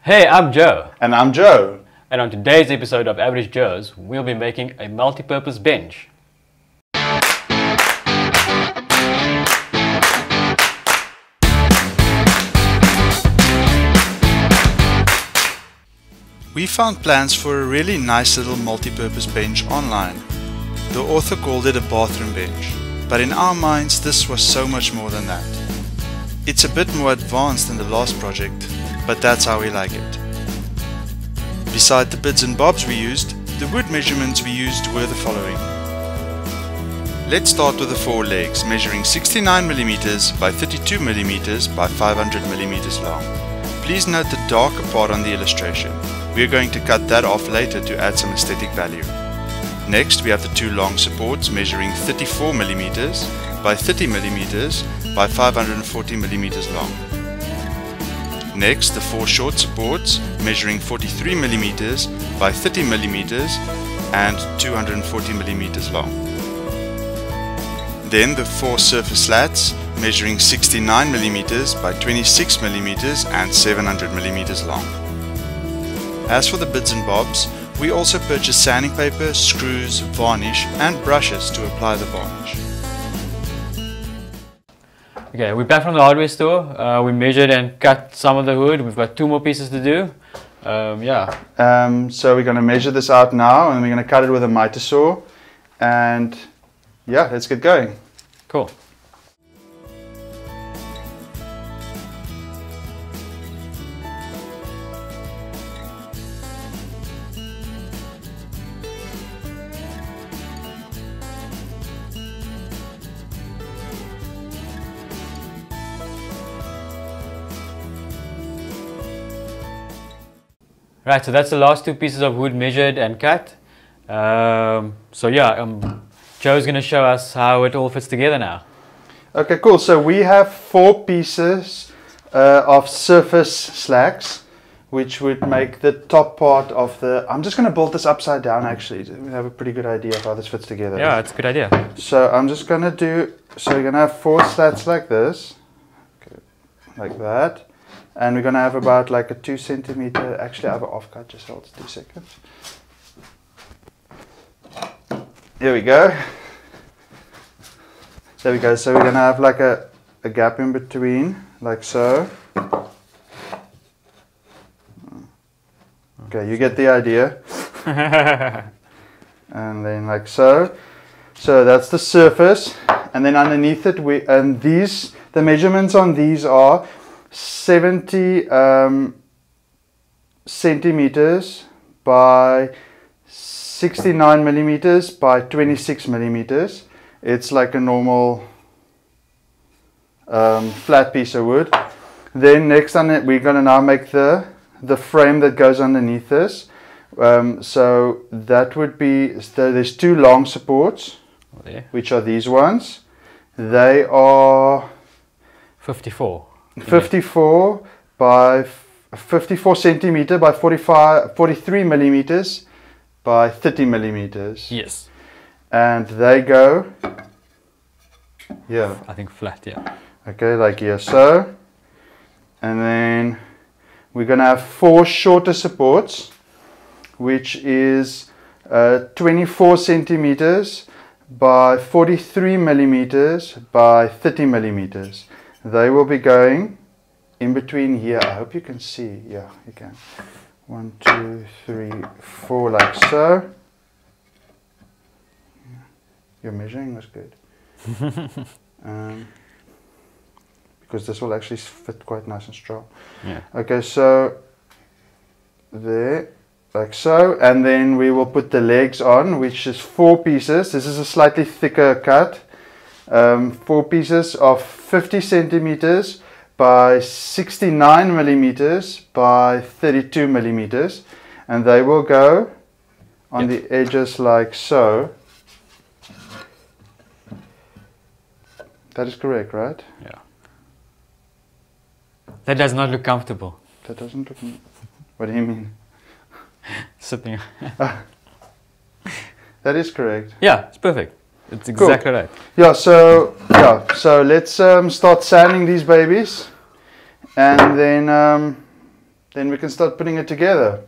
Hey, I'm Joe. And I'm Joe. And on today's episode of Average Joes, we'll be making a multi-purpose bench. We found plans for a really nice little multi-purpose bench online. The author called it a bathroom bench, but in our minds this was so much more than that. It's a bit more advanced than the last project, but that's how we like it. Beside the bits and bobs we used, the wood measurements we used were the following. Let's start with the four legs, measuring 69mm by 32mm by 500mm long. Please note the darker part on the illustration. We are going to cut that off later to add some aesthetic value. Next we have the two long supports measuring 34mm by 30mm by 540mm long. Next, the four short supports measuring 43mm by 30mm and 240mm long. Then the four surface slats measuring 69mm by 26mm and 700mm long. As for the bits and bobs, we also purchased sanding paper, screws, varnish and brushes to apply the varnish. Okay, we're back from the hardware store. We measured and cut some of the wood. We've got two more pieces to do. So we're going to measure this out now and we're going to cut it with a miter saw. And yeah, let's get going. Cool. Right, so that's the last two pieces of wood measured and cut. Joe's going to show us how it all fits together now. Okay, cool. So we have four pieces of surface slacks, which would make the top part of the... I'm just going to build this upside down actually. We have a pretty good idea of how this fits together. Yeah, it's a good idea. So I'm just going to do... So you're going to have four slats like this. Okay, like that. And we're going to have about like a 2 centimeter, actually I have an offcut, just hold 2 seconds. Here we go. There we go, so we're going to have like a gap in between, like so. Okay, you get the idea. And then like so. So that's the surface, and then underneath it, the measurements on these are 70 centimeters by 69 millimeters by 26 millimeters. It's like a normal flat piece of wood. Then next on it, we're going to now make the frame that goes underneath this. So that would be, there's two long supports, which are these ones. They are 54 by 54 centimeter by 43 millimeters by 30 millimeters. Yes. And they go here. I think flat, yeah. Okay, like here, so. And then we're going to have four shorter supports, which is 24 centimeters by 43 millimeters by 30 millimeters. They will be going in between here. I hope you can see. Yeah, you can. 1, 2, 3, 4, like so. Your measuring was good. Because this will actually fit quite nice and strong. Yeah. Okay, so there, like so. And then we will put the legs on, which is four pieces. This is a slightly thicker cut. Four pieces of 50 centimeters by 69 millimeters by 32 millimeters, and they will go on the edges like so. That is correct, right? Yeah. That does not look comfortable. That doesn't look... What do you mean? Sitting. That is correct. Yeah, it's perfect. It's exactly right. Yeah, so let's start sanding these babies, and then then we can start putting it together.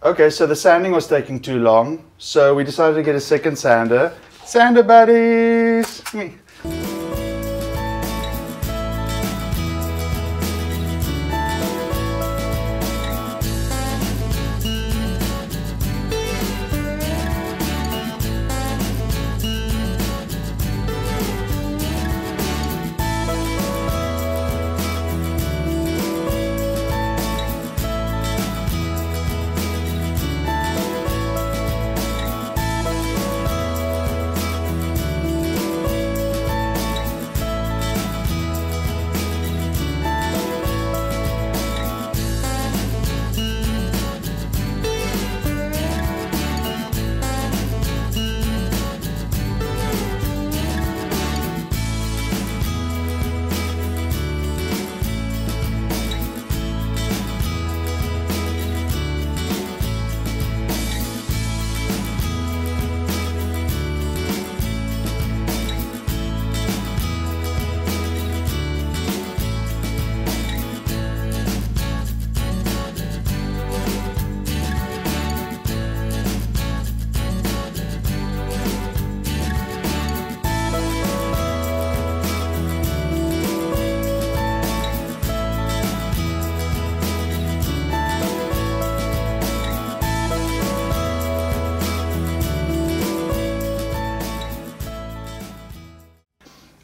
Okay, so the sanding was taking too long, so we decided to get a second sander. Sander buddies!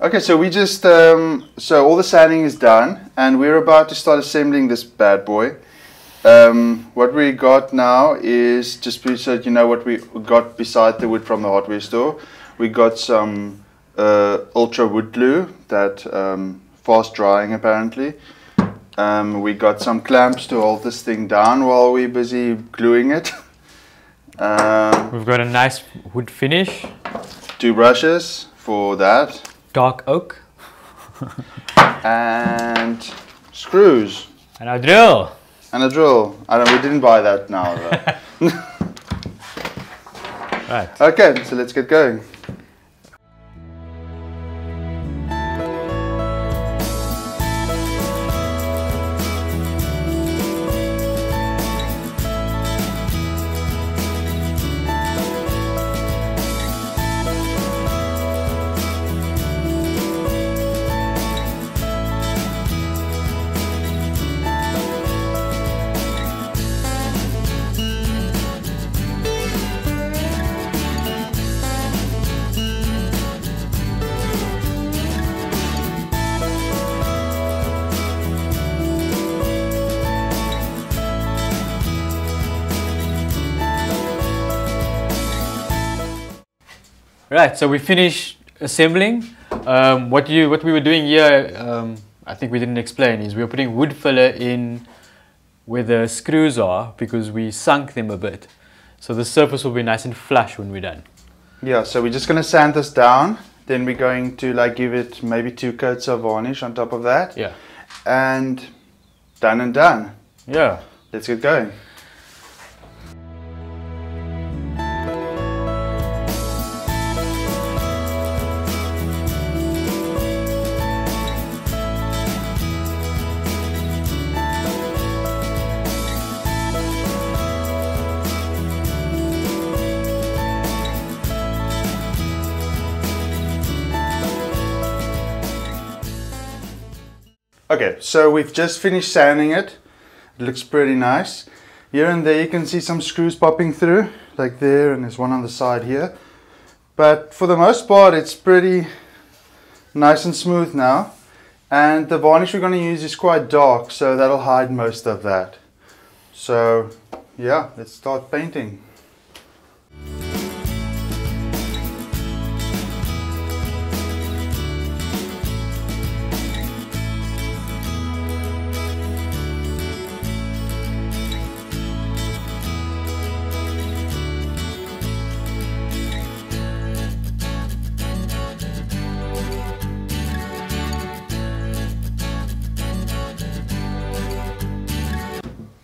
Okay, so we just, so all the sanding is done and we're about to start assembling this bad boy. What we got now is, just so you know what we got beside the wood from the hardware store. We got some ultra wood glue that fast drying apparently. We got some clamps to hold this thing down while we're busy gluing it. We've got a nice wood finish. 2 brushes for that. Dark oak. And screws. And a drill. And a drill. I don't. We didn't buy that now though. Right. Okay, so let's get going. Right, so we finished assembling. What we were doing here, I think we didn't explain, is we were putting wood filler in where the screws are because we sunk them a bit. So the surface will be nice and flush when we're done. Yeah, so we're just going to sand this down. Then we're going to like give it maybe 2 coats of varnish on top of that. Yeah. And done and done. Yeah. Let's get going. Okay, so we've just finished sanding it. It looks pretty nice. Here and there you can see some screws popping through, like there, and there's one on the side here. But for the most part it's pretty nice and smooth now. And the varnish we're going to use is quite dark, so that'll hide most of that. So yeah, let's start painting.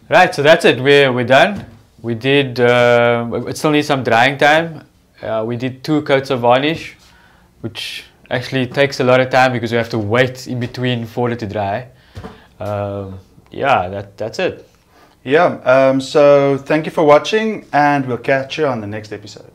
Right, so that's it. We're done. We did. It still needs some drying time. We did 2 coats of varnish, which actually takes a lot of time because we have to wait in between for it to dry. Yeah, that's it. Yeah. So thank you for watching, and we'll catch you on the next episode.